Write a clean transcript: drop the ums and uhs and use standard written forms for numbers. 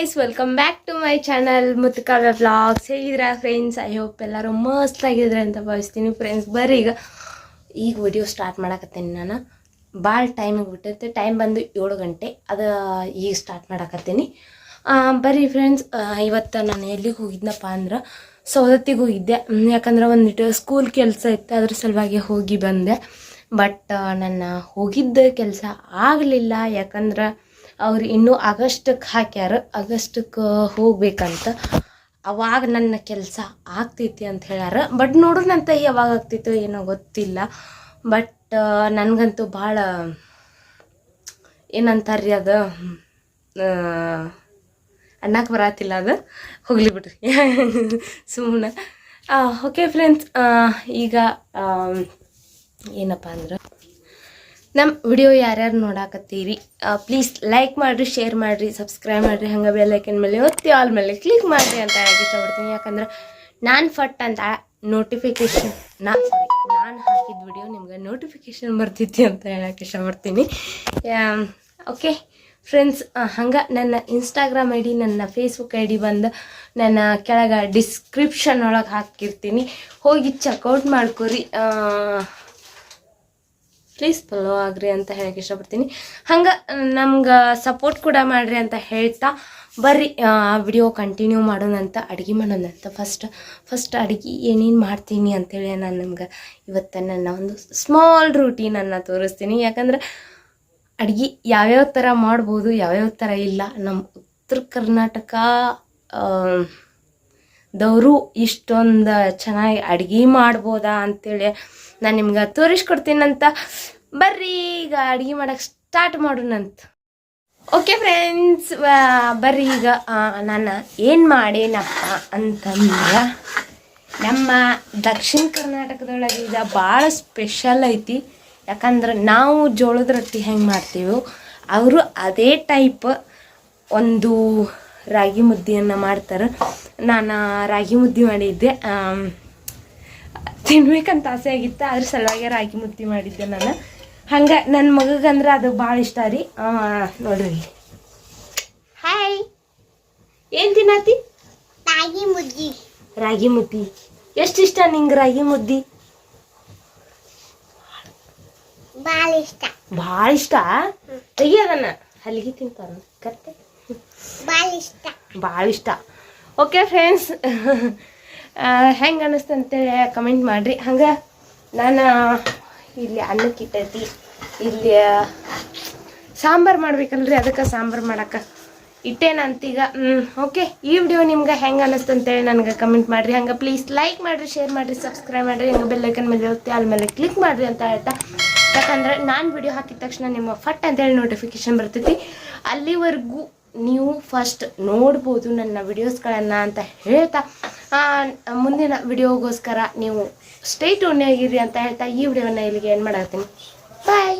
Guys, welcome back to my channel Muthukavya vlogs. ಹೇಗಿದ್ದೀರಾ friends? I hope ಎಲ್ಲರೂ ಮಸ್ತ್ ಆಗಿದ್ರೆ ಅಂತ ಭಾವಿಸ್ತೀನಿ ಫ್ರೆಂಡ್ಸ್. ಬರ್ರಿ ಈಗ ವಿಡಿಯೋ ಸ್ಟಾರ್ಟ್ ಮಾಡಕತ್ತೀನಿ. ನಾನು ಭಾಳ ಟೈಮಿಗೆ ಬಿಟ್ಟಿರ್ತೆ. ಟೈಮ್ ಬಂದು 7 ಗಂಟೆ. ಅದು ಈಗ ಸ್ಟಾರ್ಟ್ ಮಾಡಕತ್ತೀನಿ. ಬರ್ರಿ ಫ್ರೆಂಡ್ಸ್, ಇವತ್ತು ನಾನು ಎಲ್ಲಿಗೆ ಹೋಗಿದ್ನಪ್ಪ ಅಂದ್ರೆ ಸೌದತ್ತಿಗೆ ಹೋಗಿದ್ದೆ. ಯಾಕಂದ್ರೆ ಒಂದಿಟ್ಟು ಸ್ಕೂಲ್ ಕೆಲಸ ಇತ್ತು, ಅದ್ರ ಸಲುವಾಗಿ ಹೋಗಿ ಬಂದೆ. ಬಟ್ ನನ್ನ ಹೋಗಿದ್ದ ಕೆಲಸ ಆಗಲಿಲ್ಲ. ಯಾಕಂದ್ರೆ ಅವ್ರು ಇನ್ನೂ ಆಗಸ್ಟಕ್ಕೆ ಹಾಕ್ಯಾರ, ಆಗಸ್ಟಕ್ಕೆ ಹೋಗ್ಬೇಕಂತ. ಅವಾಗ ನನ್ನ ಕೆಲಸ ಆಗ್ತೈತಿ ಅಂತ ಹೇಳ್ಯಾರ. ಬಟ್ ನೋಡೋಣಂತ ಯಾವಾಗ ಆಗ್ತೈತೋ ಏನೋ ಗೊತ್ತಿಲ್ಲ. ಬಟ್ ನನಗಂತೂ ಭಾಳ ಏನಂತಾರ್ರಿ, ಅದು ಅನ್ನಕ್ಕೆ ಬರತ್ತಿಲ್ಲ. ಅದು ಹೋಗ್ಲಿ ಬಿಡ್ರಿ ಸುಮ್ಮನೆ. ಓಕೆ ಫ್ರೆಂಡ್ಸ್, ಈಗ ಏನಪ್ಪ ಅಂದ್ರೆ ನಮ್ಮ ವಿಡಿಯೋ ಯಾರ್ಯಾರು ನೋಡಾಕತ್ತೀರಿ ಪ್ಲೀಸ್ ಲೈಕ್ ಮಾಡಿರಿ, ಶೇರ್ ಮಾಡಿರಿ, ಸಬ್ಸ್ಕ್ರೈಬ್ ಮಾಡಿರಿ, ಹಂಗೆ ಬೆಲ್ ಐಕನ್ ಮೇಲೆ ಒತ್ತಿ ಆಲ್ ಮೇಲೆ ಕ್ಲಿಕ್ ಮಾಡಿರಿ ಅಂತ ಹೇಳಕ್ಕೆ ಇಷ್ಟಪಡ್ತೀನಿ. ಯಾಕಂದ್ರೆ ನಾನು ಫಟ್ ಅಂತ ನೋಟಿಫಿಕೇಶನ್ ನಾನು ಹಾಕಿದ ವಿಡಿಯೋ ನಿಮ್ಗೆ ನೋಟಿಫಿಕೇಶನ್ ಬರ್ತೈತಿ ಅಂತ ಹೇಳಕ್ಕೆ ಇಷ್ಟಪಡ್ತೀನಿ. ಓಕೆ ಫ್ರೆಂಡ್ಸ್, ಹಂಗೆ ನನ್ನ ಇನ್ಸ್ಟಾಗ್ರಾಮ್ ಐ ಡಿ, ನನ್ನ ಫೇಸ್ಬುಕ್ ಐ ಡಿ ಬಂದು ನನ್ನ ಕೆಳಗೆ ಡಿಸ್ಕ್ರಿಪ್ಷನ್ ಒಳಗೆ ಹಾಕಿರ್ತೀನಿ. ಹೋಗಿ ಚೆಕ್ಔಟ್ ಮಾಡ್ಕೊರಿ. ಪ್ಲೀಸ್ ಫಾಲೋ ಆಗ್ರಿ ಅಂತ ಹೇಳಕ್ಕೆ ಇಷ್ಟಪಡ್ತೀನಿ. ಹಂಗೆ ನಮ್ಗೆ ಸಪೋರ್ಟ್ ಕೂಡ ಮಾಡಿರಿ ಅಂತ ಹೇಳ್ತಾ ಬರ್ರಿ ವಿಡಿಯೋ ಕಂಟಿನ್ಯೂ ಮಾಡೋಣಂತ, ಅಡುಗೆ ಮಾಡೋಣಂತ. ಫಸ್ಟ್ ಅಡುಗೆ ಏನೇನು ಮಾಡ್ತೀನಿ ಅಂಥೇಳಿ ನಾನು ನಿಮ್ಗೆ ಇವತ್ತು ನನ್ನ ಒಂದು ಸ್ಮಾಲ್ ರೂಟೀನನ್ನು ತೋರಿಸ್ತೀನಿ. ಯಾಕಂದ್ರೆ ಅಡುಗೆ ಯಾವ್ಯಾವ ಥರ ಮಾಡ್ಬೋದು, ಯಾವ್ಯಾವ ಥರ ಇಲ್ಲ. ನಮ್ಮ ಉತ್ತರ ಕರ್ನಾಟಕ ದವರು ಇಷ್ಟೊಂದು ಚೆನ್ನಾಗಿ ಅಡುಗೆ ಮಾಡ್ಬೋದಾ ಅಂಥೇಳಿ ನಾನು ನಿಮ್ಗೆ ತೋರಿಸ್ಕೊಡ್ತೀನಂತ. ಬರ್ರಿ ಈಗ ಅಡುಗೆ ಮಾಡೋಕ್ಕೆ ಸ್ಟಾರ್ಟ್ ಮಾಡೋಣಂತ. ಓಕೆ ಫ್ರೆಂಡ್ಸ್, ಬರ್ರಿ ಈಗ ನಾನು ಏನು ಮಾಡೇನಪ್ಪ ಅಂತಂದ್ರೆ, ನಮ್ಮ ದಕ್ಷಿಣ ಕರ್ನಾಟಕದೊಳಗೆ ಈಗ ಭಾಳ ಸ್ಪೆಷಲ್ ಐತಿ. ಯಾಕಂದ್ರೆ ನಾವು ಜೋಳದ ರೊಟ್ಟಿ ಹೆಂಗೆ ಮಾಡ್ತೀವೋ ಅವರು ಅದೇ ಟೈಪ್ ಒಂದು ರಾಗಿ ಮುದ್ದೆಯನ್ನು ಮಾಡ್ತಾರೆ. ನಾನು ರಾಗಿ ಮುದ್ದೆ ಮಾಡಿದ್ದೆ, ತಿನ್ಬೇಕಂತ ಆಸೆ ಆಗಿತ್ತು, ಅದ್ರ ಸಲುವಾಗಿ ರಾಗಿ ಮುದ್ದೆ ಮಾಡಿದ್ದೆ ನಾನು. ಹಂಗೆ ನನ್ನ ಮಗಗಂದ್ರೆ ಅದು ಭಾಳ ಇಷ್ಟ ರೀ. ನೋಡ್ರಿ, ಹಾಯ್, ಏನು ತಿನ್ನತಿ? ರಾಗಿ ಮುದ್ದೆ. ರಾಗಿ ಮುದ್ದೆ ಎಷ್ಟು ಇಷ್ಟ ನಿಂಗೆ? ರಾಗಿ ಮುದ್ದೆ ಭಾಳ ಇಷ್ಟ. ಭಾಳ ಇಷ್ಟ? ತೆಗಿಯೋದನ್ನ ಹಲ್ಲಿಗೆ ತಿಂತಾರ ಕತ್ತೆ. ಭಾಳ ಇಷ್ಟ. ಓಕೆ ಫ್ರೆಂಡ್ಸ್, ಹೆಂಗೆ ಅನ್ನಿಸ್ತು ಅಂತೇಳಿ ಕಮೆಂಟ್ ಮಾಡಿರಿ. ಹಂಗೆ ನಾನು ಇಲ್ಲಿ ಅನ್ನಕ್ಕೆ ಇಟ್ಟೈತಿ, ಇಲ್ಲಿ ಸಾಂಬಾರು ಮಾಡ್ಬೇಕಲ್ರಿ, ಅದಕ್ಕೆ ಸಾಂಬಾರು ಮಾಡೋಕೆ ಇಟ್ಟೇನಂತೀಗ. ಓಕೆ, ಈ ವಿಡಿಯೋ ನಿಮ್ಗೆ ಹೆಂಗೆ ಅನ್ನಿಸ್ತು ಅಂತೇಳಿ ನನಗೆ ಕಮೆಂಟ್ ಮಾಡಿರಿ. ಹಂಗೆ ಪ್ಲೀಸ್ ಲೈಕ್ ಮಾಡಿರಿ, ಶೇರ್ ಮಾಡಿರಿ, ಸಬ್ಸ್ಕ್ರೈಬ್ ಮಾಡಿರಿ, ಹಂಗೆ ಬೆಲ್ ಐಕನ್ ಮೇಲೆ ಒತ್ತಿ ಆಲ್ ಮೇಲೆ ಕ್ಲಿಕ್ ಮಾಡಿರಿ ಅಂತ ಹೇಳ್ತಾ. ಯಾಕಂದ್ರೆ ನಾನು ವಿಡಿಯೋ ಹಾಕಿದ ತಕ್ಷಣ ನಿಮ್ಮ ಫಟ್ ಅಂತೇಳಿ ನೋಟಿಫಿಕೇಶನ್ ಬರ್ತೈತಿ. ಅಲ್ಲಿವರೆಗೂ ನೀವು ಫಸ್ಟ್ ನೋಡ್ಬೋದು ನನ್ನ ವಿಡಿಯೋಸ್ಗಳನ್ನು ಅಂತ ಹೇಳ್ತಾ, ಮುಂದಿನ ವಿಡಿಯೋಗೋಸ್ಕರ ನೀವು ಸ್ಟೇ ಟ್ಯೂನ್ ಆಗಿರಿ ಅಂತ ಹೇಳ್ತಾ ಈ ವಿಡಿಯೋನ ಇಲ್ಲಿಗೆ ಏನು ಮಾಡಾಕ್ತೀನಿ. ಬಾಯ್.